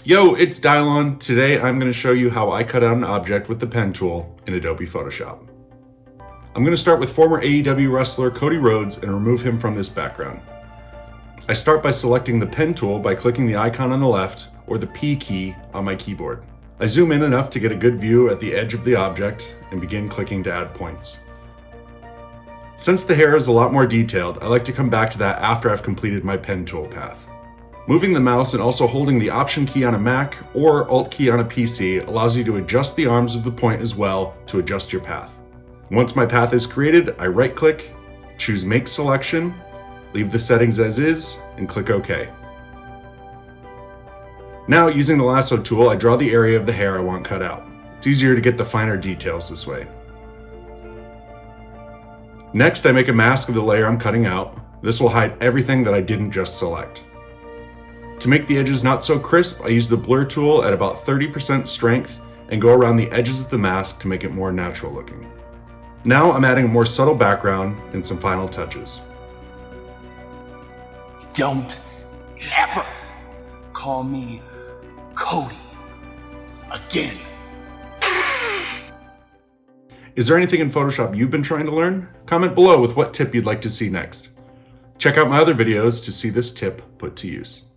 Yo, it's Dielawn. Today I'm going to show you how I cut out an object with the pen tool in Adobe Photoshop. I'm going to start with former AEW wrestler Cody Rhodes and remove him from this background. I start by selecting the pen tool by clicking the icon on the left or the P key on my keyboard. I zoom in enough to get a good view at the edge of the object and begin clicking to add points. Since the hair is a lot more detailed, I like to come back to that after I've completed my pen tool path. Moving the mouse and also holding the Option key on a Mac or Alt key on a PC allows you to adjust the arms of the point as well to adjust your path. Once my path is created, I right-click, choose Make Selection, leave the settings as is, and click OK. Now, using the lasso tool, I draw the area of the hair I want cut out. It's easier to get the finer details this way. Next, I make a mask of the layer I'm cutting out. This will hide everything that I didn't just select. To make the edges not so crisp, I use the blur tool at about 30% strength and go around the edges of the mask to make it more natural looking. Now I'm adding a more subtle background and some final touches. Don't ever call me Cody again. Is there anything in Photoshop you've been trying to learn? Comment below with what tip you'd like to see next. Check out my other videos to see this tip put to use.